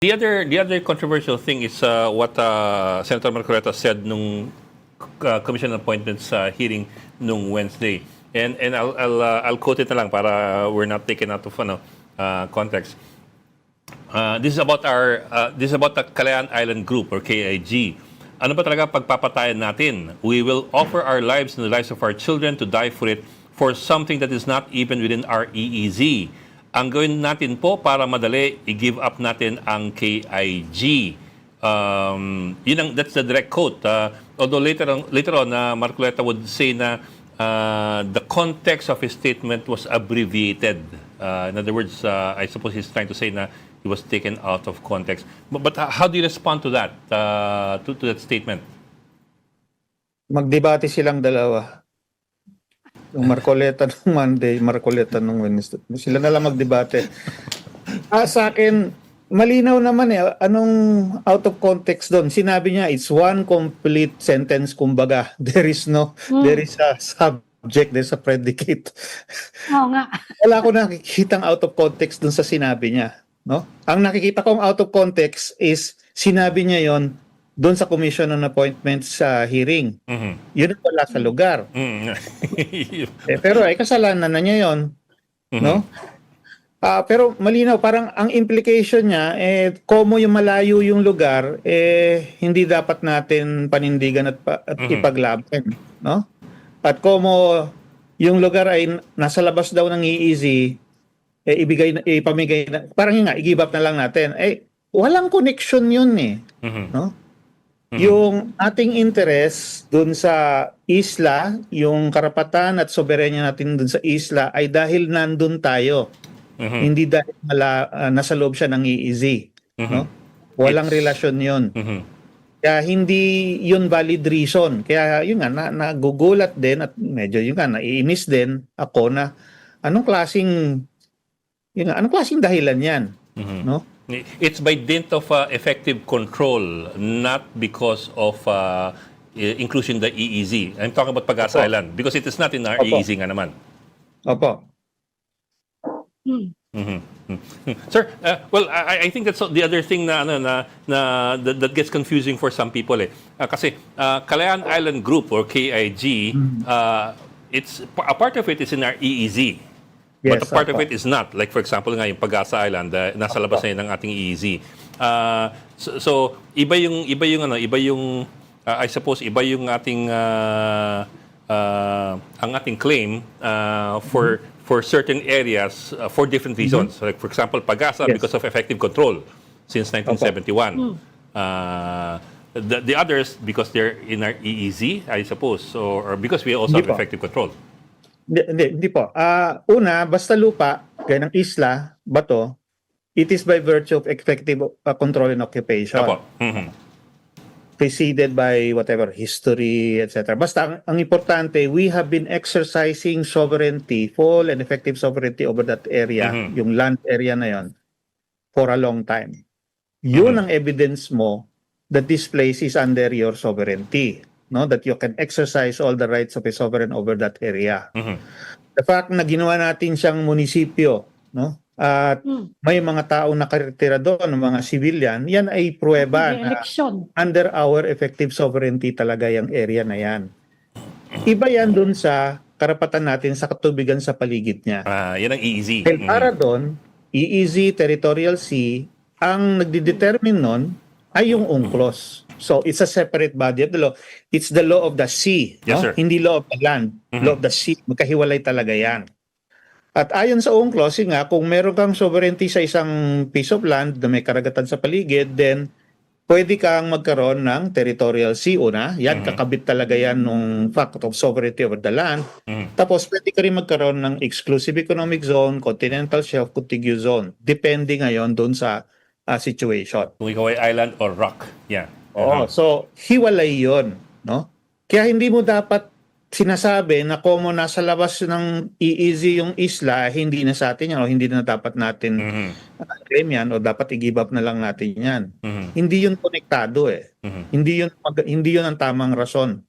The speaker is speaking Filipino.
The other controversial thing is what Senator Marcoleta said nung commission appointments hearing nung Wednesday. And I'll quote it na lang para we're not taken out of context. This is about the Kalayaan Island Group or KIG. Ano ba talaga pagpapatayan natin? We will offer our lives and the lives of our children to die for it for something that is not even within our EEZ. Ang gawin natin po para madali, i-give up natin ang KIG. That's the direct quote. Although later on, Marcoleta would say na the context of his statement was abbreviated. In other words, I suppose he's trying to say na he was taken out of context. But how do you respond to that, to that statement? Magdebate silang dalawa. Yung Marcoleta nung Monday, Marcoleta nung Wednesday. Sila na lang magdebate. Sa akin, malinaw naman anong out of context doon. Sinabi niya, it's one complete sentence, kumbaga. There is a subject, there's a predicate. Oo nga. Wala ko nakikitang out of context doon sa sinabi niya. No? Ang nakikita kong out of context is sinabi niya yon doon sa commission on appointments sa hearing. Mm-hmm. Yun ang wala sa lugar. Mm-hmm. Pero kasalanan na niya yon, no? Pero malinaw, parang ang implication niya, komo yung malayo yung lugar, hindi dapat natin panindigan at ipaglaban, no? At komo yung lugar ay nasa labas daw ng EEZ, ipamigay na, parang yun nga, i-give up na lang natin. Walang connection yun no? Yung ating interest dun sa isla, yung karapatan at soberenya natin dun sa isla ay dahil nandun tayo. Hindi dahil nasa loob siya ng EEZ. No? Walang relasyon yun. Kaya hindi yun valid reason. Kaya yun nga, nagugulat din at medyo yun nga, naiinis din ako na anong klaseng dahilan yan? No? It's by dint of effective control, not because of inclusion the EEZ. I'm talking about Pag-asa Island because it is not in our EEZ nga naman. Opo. Sir, well, I think that's the other thing that gets confusing for some people. Kasi Kalayaan Island Group or KIG, it's a part of it is in our EEZ. Yes, but a part of it is not. Like for example nga yung Pag-asa Island, nasa labas na yun ng ating EEZ. So iba yung I suppose iba yung ating ang ating claim for certain areas for different reasons. Like for example, Pag-asa because of effective control since 1971. The others because they're in our EEZ, I suppose, or because we also have effective control. Hindi po. Una, basta lupa, gaya ng isla, bato, it is by virtue of effective control and occupation. Apo. Preceded by whatever, history, etc. Basta, ang importante, we have been exercising sovereignty, full and effective sovereignty over that area, yung land area na yon, for a long time. Yun ang evidence mo that this place is under your sovereignty. No, that you can exercise all the rights of a sovereign over that area. The fact na ginawa natin siyang munisipyo, no? At may mga taong nakatira doon, mga civilian, yan ay pruweba na under our effective sovereignty talaga yung area na yan. Iba yan doon sa karapatan natin sa katubigan sa paligid niya. Yan ang EEZ. Para doon, EEZ, Territorial Sea, ang nagdidetermine nun ay yung UNCLOS. So, it's a separate body of the law. It's the law of the sea. Yes, sir. Hindi law of the land. Law of the sea. Magkahiwalay talaga yan. At ayon sa UNCLOS, nga, kung meron kang sovereignty sa isang piece of land na may karagatan sa paligid, then pwede kang magkaroon ng territorial sea. Una, yan, kakabit talaga yan nung fact of sovereignty over the land. Tapos, pwede ka rin magkaroon ng exclusive economic zone, continental shelf, contiguous zone. Depende ngayon doon sa situation. Kung ikaw ay island or rock. Yeah. So hiwalay 'yon, no? Kaya hindi mo dapat sinasabi na kung nasa labas ng EEZ yung isla, hindi na sa atin yan o hindi na dapat natin claim yan o dapat i-give up na lang natin yan. Hindi yun konektado Hindi yun ang tamang rason.